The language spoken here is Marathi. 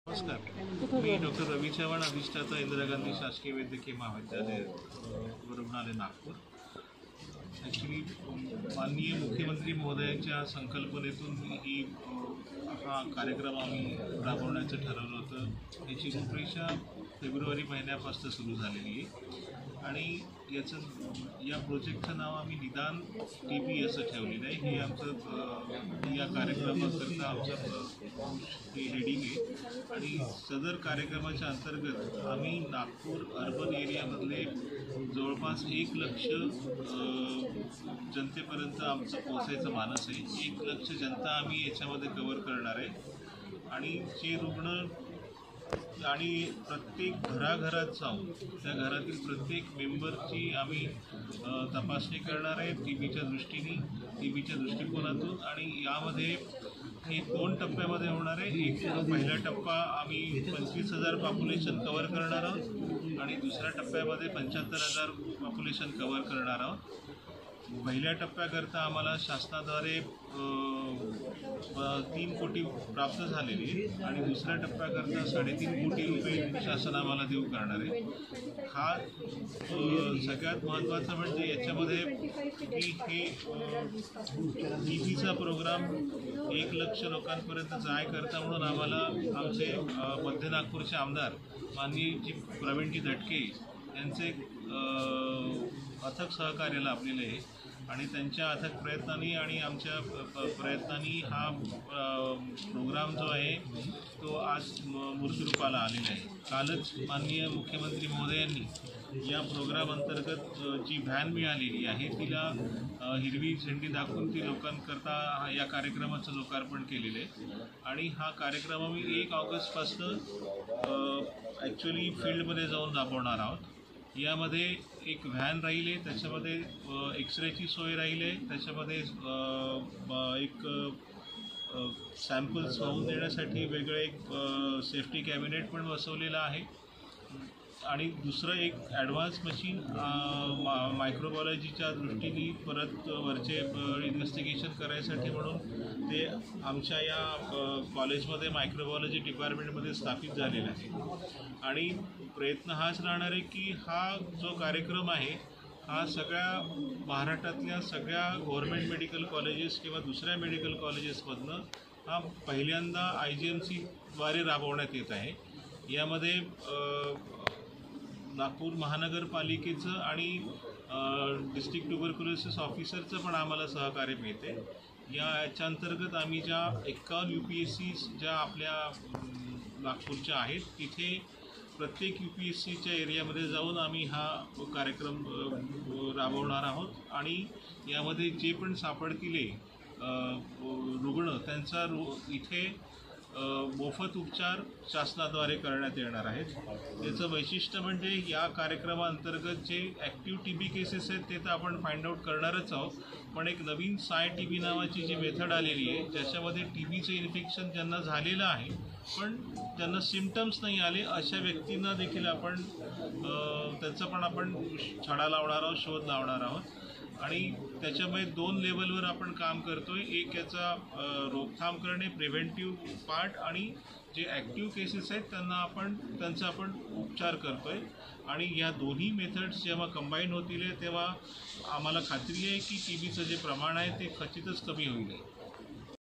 नमस्कार, मी डॉक्टर रवी चव्हाण, अधिष्ठाता इंदिरा गांधी शासकीय वैद्यकीय महाविद्यालय रुग्णालय नागपूर। ॲक्च्युली माननीय मुख्यमंत्री महोदयांच्या संकल्पनेतून हा कार्यक्रम आम्ही राबवण्याचं ठरवलं होतं। याची रूपरेषा फेब्रुवारी महिन्यापासून सुरू झालेली आहे आणि या प्रोजेक्टचं नाव आम्ही निदान TB असं ठेवलेलं आहे। हे आमचं या कार्यक्रमाकरता आमचं हेडिंग आहे आणि सदर कार्यक्रमाच्या अंतर्गत आम्ही नागपूर अर्बन एरियामधले जवळपास 1 लाख जनतेपर्यंत आमचं पोहोचायचं मानस आहे। 1 लाख जनता आम्ही याच्यामध्ये कव्हर करणार आहे आणि जे रुग्ण आणि प्रत्येक घराघरात जाऊन त्या घरातील प्रत्येक मेंबरची आम्ही तपासणी करणार आहे TBच्या दृष्टिकोनातून। आणि यामध्ये हे 2 टप्प्यामध्ये होणार आहे। एक पहिला टप्पा आम्ही 25,000 पॉप्युलेशन कव्हर करणार आहोत आणि दुसऱ्या टप्प्यामध्ये 75,000 पॉप्युलेशन कव्हर करणार आहोत। पहिल्या टप्प्याकरता आम्हाला शासनाद्वारे 3 कोटी प्राप्त झालेले आणि दुसऱ्या टप्प्याकरता 3.5 कोटी रुपये शासन आम्हाला देऊ करणार आहे। हा सगळ्यात महत्त्वाचं म्हणजे याच्यामध्ये की हे TBचा प्रोग्राम 1 लाख लोकांपर्यंत जाय करता म्हणून आम्हाला आमचे मध्य नागपूरचे आमदार माननीय प्रवीणजी दटके यांचे अथक सहकार्य लाभलेले आहे आणि त्यांच्या अथक प्रयत्नांनी आणि आमच्या प्रयत्नांनी हा प्रोग्राम जो आहे तो आज मूर्तिरूपाला आलेला आहे। कालच माननीय मुख्यमंत्री महोदयांनी या प्रोग्राम अंतर्गत जी व्हॅन मिळालेली आहे तिला हिरवी झेंडी दाखवून ती लोकांकरता या कार्यक्रमाचं लोकार्पण केलेलं आहे आणि हा कार्यक्रम आम्ही 1 ऑगस्टपासून ॲक्च्युली फील्डमध्ये जाऊन राबवणार आहोत। यामध्ये एक व्हॅन राहील आहे, त्याच्यामध्ये एक्सरेची सोय राहील आहे, त्याच्यामध्ये एक सॅम्पल्स वाहून देण्यासाठी वेगळं एक सेफ्टी कॅबिनेट पण बसवलेलं आहे आणि दुसरं एक ॲडव्हान्स मशीन मायक्रोबायोलॉजीच्या दृष्टीने परत वरचे इन्व्हेस्टिगेशन करायसाठी म्हणून ते आमच्या या कॉलेजमध्ये मायक्रोबायोलॉजी डिपार्टमेंटमध्ये स्थापित झालेलं आहे। आणि प्रयत्न हाच राहणार आहे की हा जो कार्यक्रम आहे हा सगळ्या महाराष्ट्रातल्या सगळ्या गव्हर्मेंट मेडिकल कॉलेजेस किंवा दुसऱ्या मेडिकल कॉलेजेसमधनं हा पहिल्यांदा IGMCद्वारे राबवण्यात येत आहे। यामध्ये नागपूर महानगरपालिकेचं आणि डिस्ट्रिक्ट ट्युबरक्युलोसिस ऑफिसरचं पण आम्हाला सहकार्य मिळते। याच्या अंतर्गत आम्ही ज्या 51 UPSCs ज्या आपल्या नागपूरच्या आहेत तिथे प्रत्येक UPSCच्या एरियामध्ये जाऊन आम्ही हा कार्यक्रम राबवणार आहोत आणि यामध्ये जे पण सापडतील रुग्ण त्यांचा इथे मोफत उपचार शासनाद्वारे करण्यात येणार आहेत। त्याचं वैशिष्ट्य म्हणजे या कार्यक्रमाअंतर्गत जे ॲक्टिव्ह TB केसेस आहेत ते तर आपण फाइंड आउट करणारच आहोत, पण एक नवीन SAI-TB नावाची जी मेथड आलेली आहे ज्याच्यामध्ये TBचं इन्फेक्शन ज्यांना झालेलं आहे पण ज्यांना सिम्पटम्स नाही आले अशा व्यक्तींना देखील आपण त्यांचा पण आपण छडा लावणार आहोत, शोध लावणार आहोत आणि त्याच्यामुळे 2 लेवलवर आपण काम करतोय। एक याचा रोकथाम करणे प्रिव्हेंटिव्ह पार्ट आणि जे ॲक्टिव्ह केसेस आहेत त्यांचा आपण उपचार करतोय आणि या दोन्ही मेथड्स जेव्हा कंबाईन होतील तेव्हा आम्हाला खात्री आहे की TBचं जे प्रमाण आहे ते खचितच कमी होईल।